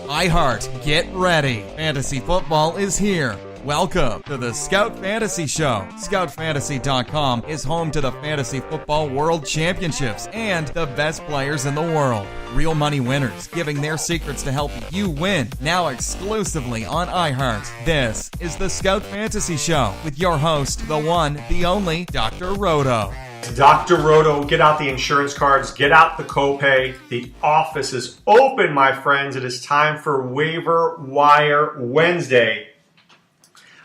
iHeart, get ready. Fantasy football is here. Welcome to the Scout Fantasy Show. ScoutFantasy.com is home to the Fantasy Football World Championships and the best players in the world. Real money winners giving their secrets to help you win. Now exclusively on iHeart. This is the Scout Fantasy Show with your host, the one, the only, Dr. Roto. Dr. Roto, get out the insurance cards, get out the copay. The office is open, my friends. It is time for Waiver Wire Wednesday.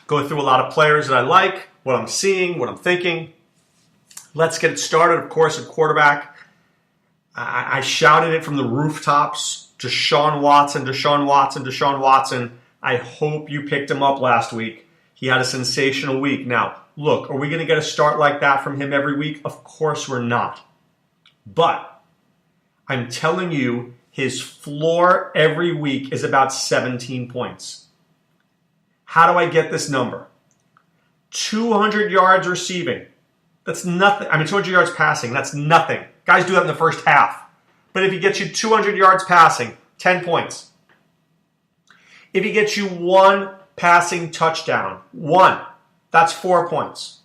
Go through a lot of players that I like, what I'm seeing, what I'm thinking. Let's get it started. Of course, at quarterback, I shouted it from the rooftops. Deshaun Watson. I hope you picked him up last week. He had a sensational week. Now, look, are we going to get a start like that from him every week? Of course we're not. But I'm telling you, his floor every week is about 17 points. How do I get this number? 200 yards receiving. That's nothing. 200 yards passing. That's nothing. Guys do that in the first half. But if he gets you 200 yards passing, 10 points. If he gets you one passing touchdown, that's 4 points.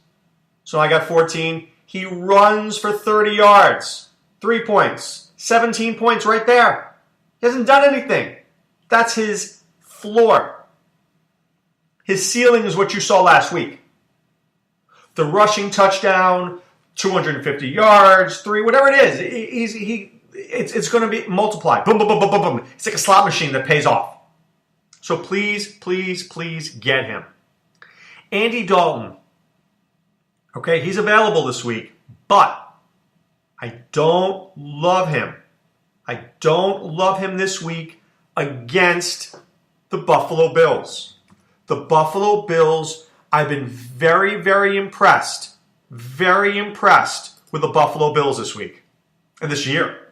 So I got 14. He runs for 30 yards, 3 points. 17 points right there. He hasn't done anything. That's his floor. His ceiling is what you saw last week. The rushing touchdown, 250 yards, 3, whatever it is. It's going to be multiplied. Boom, boom, boom, boom, boom, boom. It's like a slot machine that pays off. So please get him. Andy Dalton. Okay, he's available this week, but I don't love him. I don't love him this week against the Buffalo Bills. The Buffalo Bills, I've been very, very impressed with the Buffalo Bills this week and this year.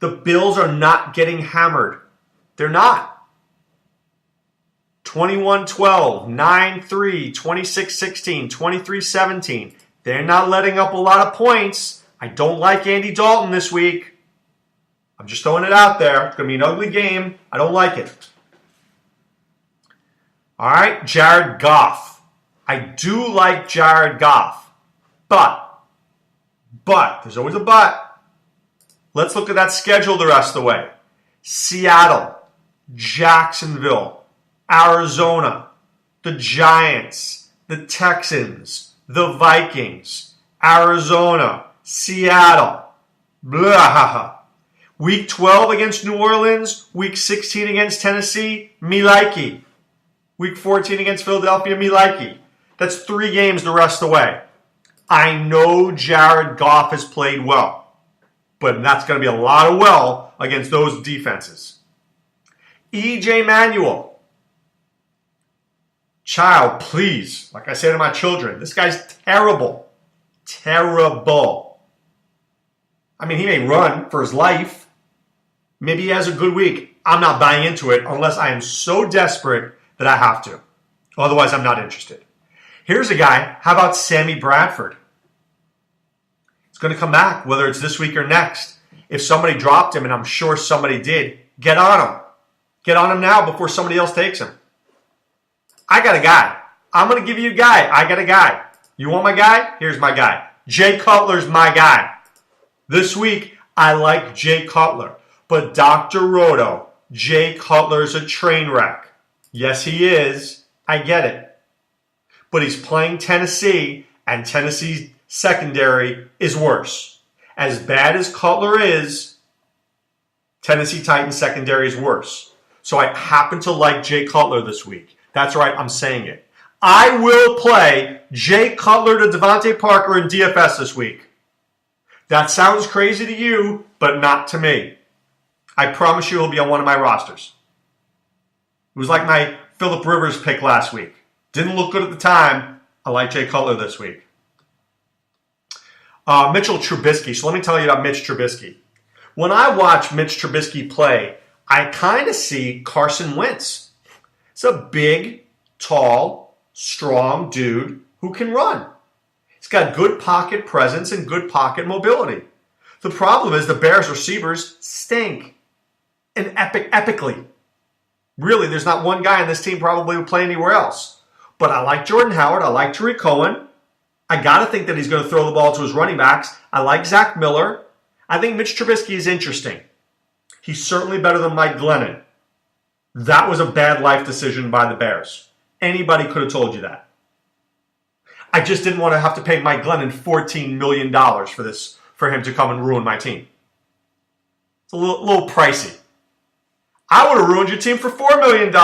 The Bills are not getting hammered. They're not. 21-12, 9-3, 26-16, 23-17. They're not letting up a lot of points. I don't like Andy Dalton this week. I'm just throwing it out there. It's going to be an ugly game. I don't like it. All right, Jared Goff. I do like Jared Goff. But, there's always a but. Let's look at that schedule the rest of the way. Seattle, Jacksonville, Arizona, the Giants, the Texans, the Vikings, Arizona, Seattle. Blah. Week 12 against New Orleans, Week 16 against Tennessee, me likey. Week 14 against Philadelphia, me likey. That's 3 games the rest of the way. I know Jared Goff has played well, but that's going to be a lot of well against those defenses. E.J. Manuel. Child, please. Like I say to my children, this guy's terrible. Terrible. He may run for his life. Maybe he has a good week. I'm not buying into it unless I am so desperate that I have to. Otherwise, I'm not interested. Here's a guy. How about Sammy Bradford? He's going to come back, whether it's this week or next. If somebody dropped him, and I'm sure somebody did, get on him. Get on him now before somebody else takes him. I got a guy. I'm going to give you a guy. I got a guy. You want my guy? Here's my guy. Jay Cutler's my guy. This week, I like Jay Cutler. But Dr. Roto, Jay Cutler's a train wreck. Yes, he is. I get it. But he's playing Tennessee, and Tennessee's secondary is worse. As bad as Cutler is, Tennessee Titans secondary is worse. So I happen to like Jay Cutler this week. That's right, I'm saying it. I will play Jay Cutler to Devontae Parker in DFS this week. That sounds crazy to you, but not to me. I promise you he'll be on one of my rosters. It was like my Phillip Rivers pick last week. Didn't look good at the time. I like Jay Cutler this week. Mitchell Trubisky. So let me tell you about Mitch Trubisky. When I watch Mitch Trubisky play, I kind of see Carson Wentz. It's a big, tall, strong dude who can run. He's got good pocket presence and good pocket mobility. The problem is the Bears receivers stink. and epically. Really, there's not one guy on this team probably who play anywhere else. But I like Jordan Howard. I like Tariq Cohen. I got to think that he's going to throw the ball to his running backs. I like Zach Miller. I think Mitch Trubisky is interesting. He's certainly better than Mike Glennon. That was a bad life decision by the Bears. Anybody could have told you that. I just didn't want to have to pay Mike Glennon $14 million for him to come and ruin my team. It's a little pricey. I would have ruined your team for $4 million.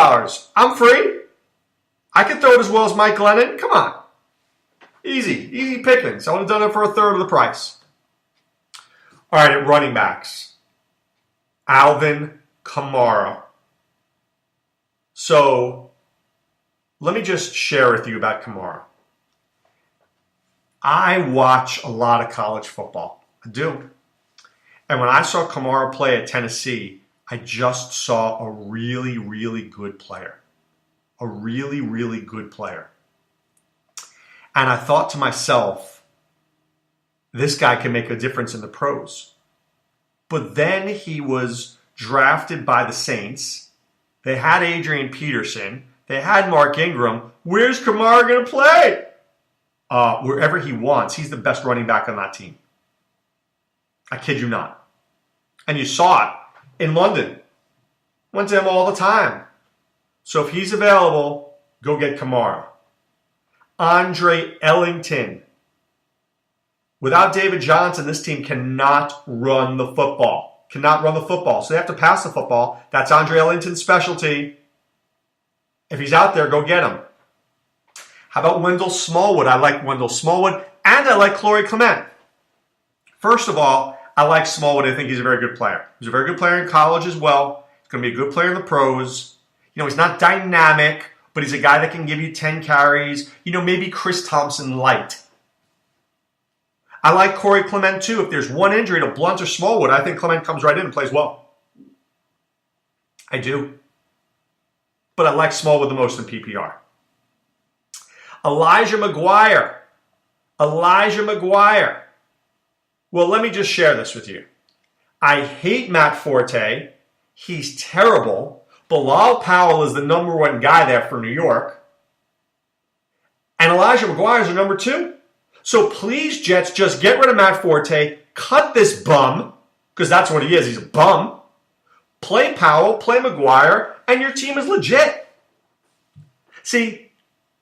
I'm free. I can throw it as well as Mike Glennon. Come on. Easy pickings. I would have done it for a third of the price. All right, at running backs. Alvin Kamara. So, let me just share with you about Kamara. I watch a lot of college football. I do. And when I saw Kamara play at Tennessee, I just saw a really, really good player. A really, really good player. And I thought to myself, this guy can make a difference in the pros. But then he was drafted by the Saints. They had Adrian Peterson. They had Mark Ingram. Where's Kamara going to play? Wherever he wants. He's the best running back on that team. I kid you not. And you saw it in London. Went to him all the time. So if he's available, go get Kamara. Andre Ellington. Without David Johnson, this team cannot run the football. Cannot run the football. So they have to pass the football. That's Andre Ellington's specialty. If he's out there, go get him. How about Wendell Smallwood? I like Wendell Smallwood, and I like Corey Clement. First of all, I like Smallwood. I think he's a very good player. He's a very good player in college as well. He's going to be a good player in the pros. You know, he's not dynamic, but he's a guy that can give you 10 carries. You know, maybe Chris Thompson light. I like Corey Clement too. If there's one injury to Blunt or Smallwood, I think Clement comes right in and plays well. I do. But I like Smallwood the most in PPR. Elijah McGuire. Well, let me just share this with you. I hate Matt Forte. He's terrible. Bilal Powell is the number one guy there for New York. And Elijah McGuire is the number 2. So please, Jets, just get rid of Matt Forte. Cut this bum, because that's what he is. He's a bum. Play Powell, play McGuire, and your team is legit. See,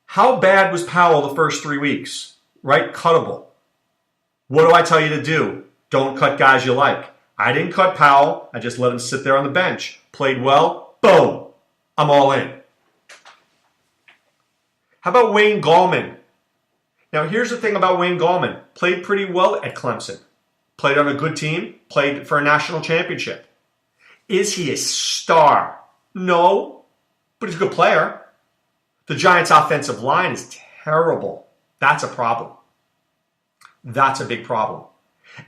how bad was Powell the first 3 weeks? Right? Cuttable. What do I tell you to do? Don't cut guys you like. I didn't cut Powell. I just let him sit there on the bench. Played well. Boom. I'm all in. How about Wayne Gallman? Now, here's the thing about Wayne Gallman. Played pretty well at Clemson. Played on a good team. Played for a national championship. Is he a star? No. But he's a good player. The Giants' offensive line is terrible. That's a problem. That's a big problem.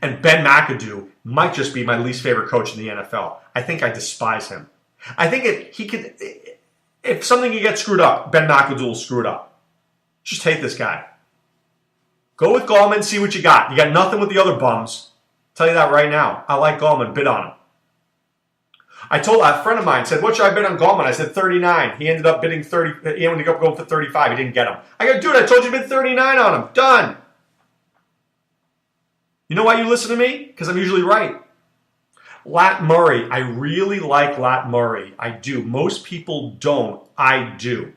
And Ben McAdoo might just be my least favorite coach in the NFL. I think I despise him. I think if something can get screwed up, Ben McAdoo will screw it up. Just hate this guy. Go with Gallman, see what you got. You got nothing with the other bums. I'll tell you that right now. I like Gallman. Bid on him. I told a friend of mine, said, what should I bid on Gallman? I said 39. He ended up bidding 30. He ended up going for 35. He didn't get him. I go, dude, I told you to bid 39 on him. Done. You know why you listen to me? Because I'm usually right. Lat Murray. I really like Lat Murray. I do. Most people don't. I do.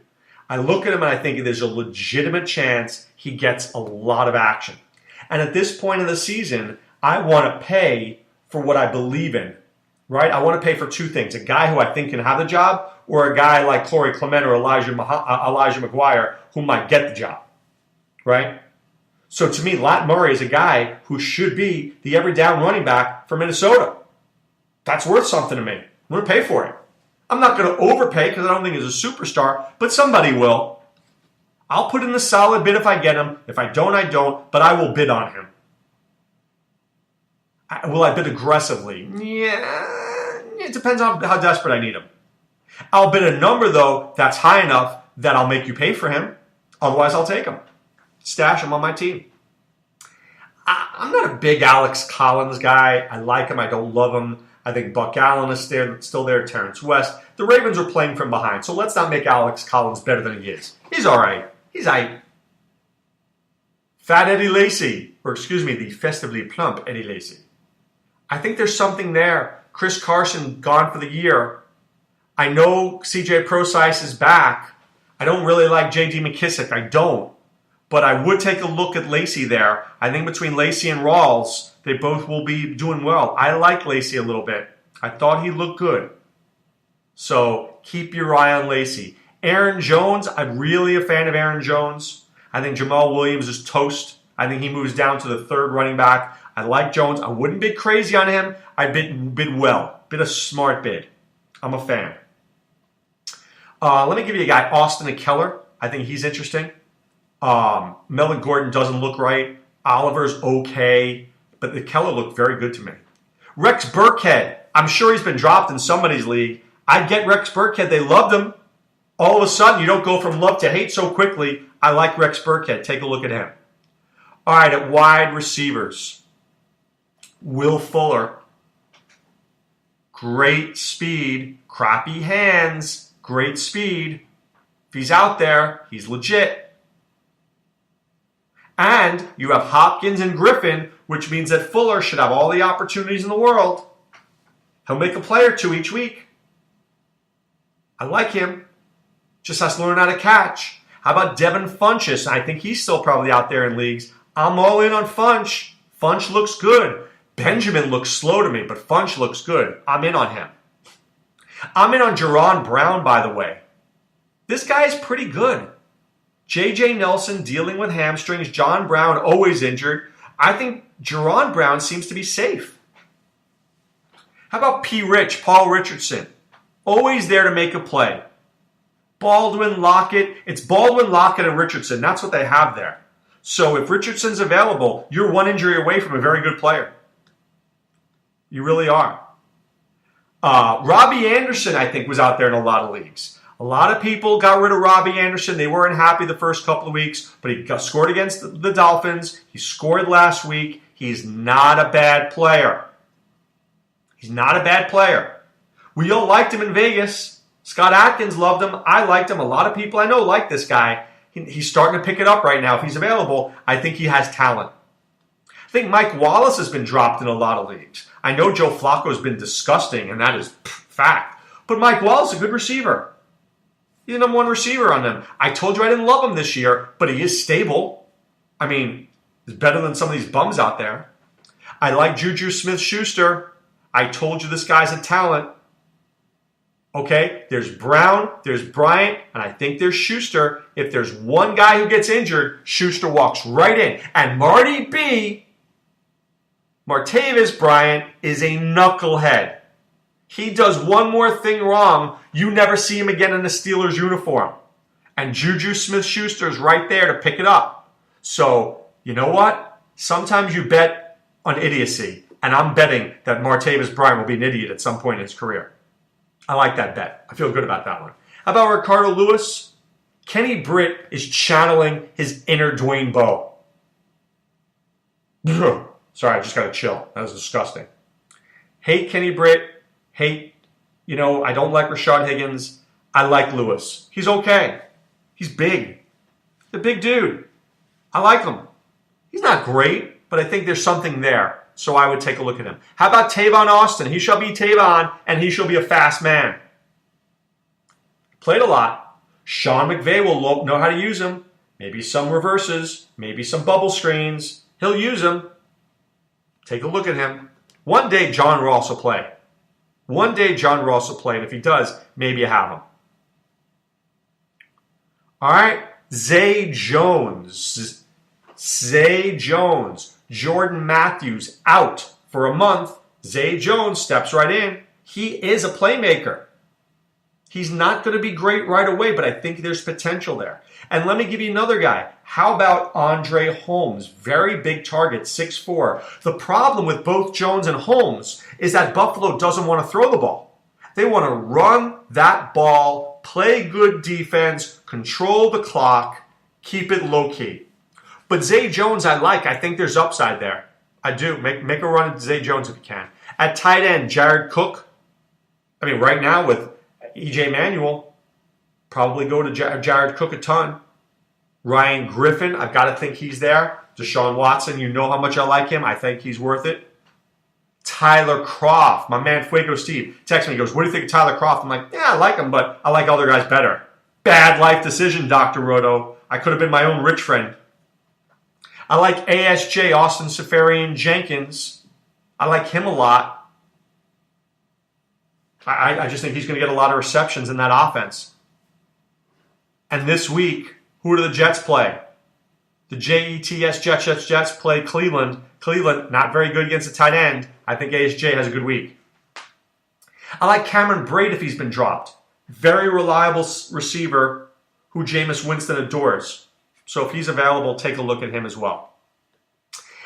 I look at him and I think there's a legitimate chance he gets a lot of action. And at this point in the season, I want to pay for what I believe in. Right? I want to pay for 2 things. A guy who I think can have the job, or a guy like Corey Clement or Elijah McGuire who might get the job. Right? So to me, Lat Murray is a guy who should be the every down running back for Minnesota. That's worth something to me. I'm going to pay for it. I'm not going to overpay because I don't think he's a superstar, but somebody will. I'll put in the solid bid if I get him. If I don't, I don't, but I will bid on him. Will I bid aggressively? Yeah, it depends on how desperate I need him. I'll bid a number, though, that's high enough that I'll make you pay for him. Otherwise, I'll take him. Stash him on my team. I'm not a big Alex Collins guy. I like him. I don't love him. I think Buck Allen is still there, Terrence West. The Ravens are playing from behind, so let's not make Alex Collins better than he is. He's all right. He's all right. Fat Eddie Lacy, or excuse me, the festively plump Eddie Lacy. I think there's something there. Chris Carson gone for the year. I know CJ Prosise is back. I don't really like J.D. McKissick. I don't. But I would take a look at Lacy there. I think between Lacy and Rawls, they both will be doing well. I like Lacy a little bit. I thought he looked good. So keep your eye on Lacy. Aaron Jones, I'm really a fan of Aaron Jones. I think Jamal Williams is toast. I think he moves down to the third running back. I like Jones. I wouldn't bid crazy on him. I bid well. Bid a smart bid. I'm a fan. Let me give you a guy, Austin Keller. I think he's interesting. Melvin Gordon doesn't look right. Oliver's okay. But the Keller looked very good to me. Rex Burkhead. I'm sure he's been dropped in somebody's league. I get Rex Burkhead. They loved him. All of a sudden, you don't go from love to hate so quickly. I like Rex Burkhead. Take a look at him. All right, at wide receivers. Will Fuller. Great speed. Crappy hands. Great speed. If he's out there, he's legit. And you have Hopkins and Griffin, which means that Fuller should have all the opportunities in the world. He'll make a play or two each week. I like him. Just has to learn how to catch. How about Devin Funchess? I think he's still probably out there in leagues. I'm all in on Funch. Funch looks good. Benjamin looks slow to me, but Funch looks good. I'm in on him. I'm in on Jerron Brown, by the way. This guy is pretty good. J.J. Nelson dealing with hamstrings. John Brown always injured. I think Jerron Brown seems to be safe. How about Paul Richardson? Always there to make a play. Baldwin, Lockett. It's Baldwin, Lockett, and Richardson. That's what they have there. So if Richardson's available, you're one injury away from a very good player. You really are. Robbie Anderson, I think, was out there in a lot of leagues. A lot of people got rid of Robbie Anderson. They weren't happy the first couple of weeks, but he scored against the Dolphins. He scored last week. He's not a bad player. He's not a bad player. We all liked him in Vegas. Scott Atkins loved him. I liked him. A lot of people I know like this guy. He's starting to pick it up right now. If he's available, I think he has talent. I think Mike Wallace has been dropped in a lot of leagues. I know Joe Flacco has been disgusting, and that is fact. But Mike Wallace is a good receiver. He's the number one receiver on them. I told you I didn't love him this year, but he is stable. I mean, he's better than some of these bums out there. I like Juju Smith-Schuster. I told you this guy's a talent. Okay, there's Brown, there's Bryant, and I think there's Schuster. If there's one guy who gets injured, Schuster walks right in. And Martavis Bryant, is a knucklehead. He does one more thing wrong, you never see him again in the Steelers uniform. And Juju Smith-Schuster is right there to pick it up. So, you know what? Sometimes you bet on idiocy. And I'm betting that Martavis Bryant will be an idiot at some point in his career. I like that bet. I feel good about that one. How about Ricardo Lewis? Kenny Britt is channeling his inner Dwayne Bowe. Sorry, I just got to chill. That was disgusting. Hate Kenny Britt. I don't like Rashad Higgins. I like Lewis. He's okay. He's big. The big dude. I like him. He's not great, but I think there's something there. So I would take a look at him. How about Tavon Austin? He shall be Tavon, and he shall be a fast man. Played a lot. Sean McVay will know how to use him. Maybe some reverses. Maybe some bubble screens. He'll use them. Take a look at him. One day, John Ross will play. One day, John Ross will play, and if he does, maybe you have him. All right, Zay Jones. Jordan Matthews out for a month. Zay Jones steps right in. He is a playmaker. He's not going to be great right away, but I think there's potential there. And let me give you another guy. How about Andre Holmes? Very big target, 6'4". The problem with both Jones and Holmes is that Buffalo doesn't want to throw the ball. They want to run that ball, play good defense, control the clock, keep it low-key. But Zay Jones I like. I think there's upside there. I do. Make a run at Zay Jones if you can. At tight end, Jared Cook. I mean, right now with E.J. Manuel, probably go to Jared Cook a ton. Ryan Griffin, I've got to think he's there. Deshaun Watson, you know how much I like him. I think he's worth it. Tyler Kroft, my man Fuego Steve, texts me, he goes, what do you think of Tyler Kroft? I'm like, yeah, I like him, but I like other guys better. Bad life decision, Dr. Roto. I could have been my own rich friend. I like ASJ, Austin Safarian Jenkins. I like him a lot. I just think he's going to get a lot of receptions in that offense. And this week, who do the Jets play? The Jets play Cleveland. Cleveland, not very good against the tight end. I think ASJ has a good week. I like Cameron Braid if he's been dropped. Very reliable receiver who Jameis Winston adores. So if he's available, take a look at him as well.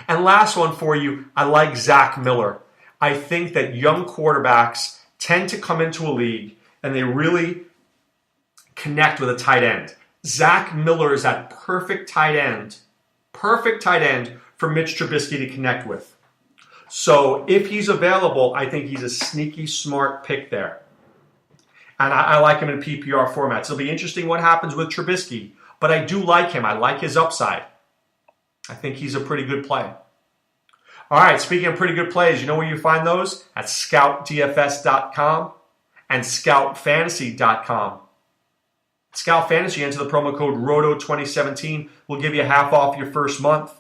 And last one for you, I like Zach Miller. I think that young quarterbacks tend to come into a league and they really connect with a tight end. Zach Miller is that perfect tight end for Mitch Trubisky to connect with. So if he's available, I think he's a sneaky smart pick there. And I like him in PPR formats. It'll be interesting what happens with Trubisky, but I do like him. I like his upside. I think he's a pretty good play. All right, speaking of pretty good plays, you know where you find those? At scoutdfs.com and scoutfantasy.com. Scout Fantasy, enter the promo code ROTO2017. We'll give you half off your first month.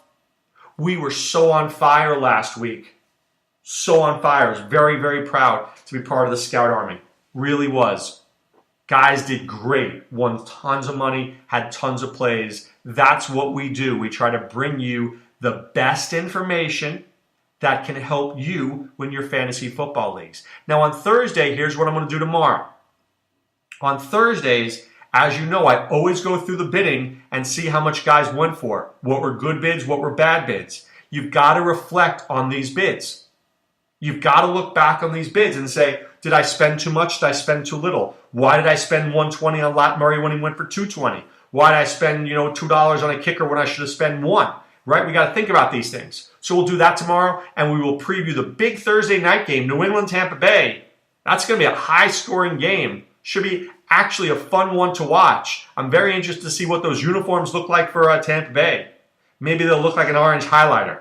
We were so on fire last week. So on fire. I was very, very proud to be part of the Scout Army. Really was. Guys did great. Won tons of money. Had tons of plays. That's what we do. We try to bring you the best information that can help you win your fantasy football leagues. Now on Thursday, here's what I'm going to do tomorrow. On Thursdays, as you know, I always go through the bidding and see how much guys went for. What were good bids, what were bad bids. You've got to reflect on these bids. You've got to look back on these bids and say, did I spend too much? Did I spend too little? Why did I spend $120 on Lat Murray when he went for $220? Why did I spend $2 on a kicker when I should have spent $1? Right? We got to think about these things. So we'll do that tomorrow, and we will preview the big Thursday night game, New England, Tampa Bay. That's going to be a high-scoring game. Should be actually a fun one to watch. I'm very interested to see what those uniforms look like for Tampa Bay. Maybe they'll look like an orange highlighter.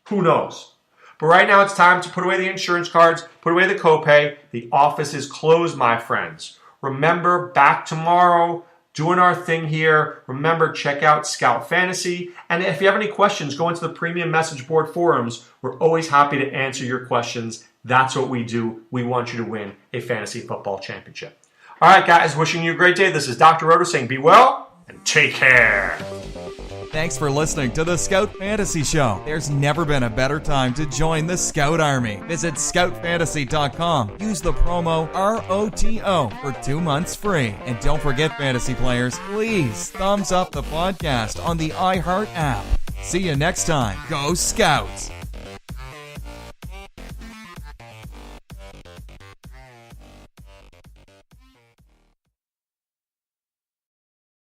Who knows? But right now it's time to put away the insurance cards, put away the copay. The office is closed, my friends. Remember, back tomorrow, doing our thing here. Remember, check out Scout Fantasy. And if you have any questions, go into the premium message board forums. We're always happy to answer your questions. That's what we do. We want you to win a fantasy football championship. All right, guys, wishing you a great day. This is Dr. Roto saying be well and take care. Thanks for listening to the Scout Fantasy Show. There's never been a better time to join the Scout Army. Visit scoutfantasy.com. Use the promo ROTO for 2 months free. And don't forget, fantasy players, please thumbs up the podcast on the iHeart app. See you next time. Go Scouts!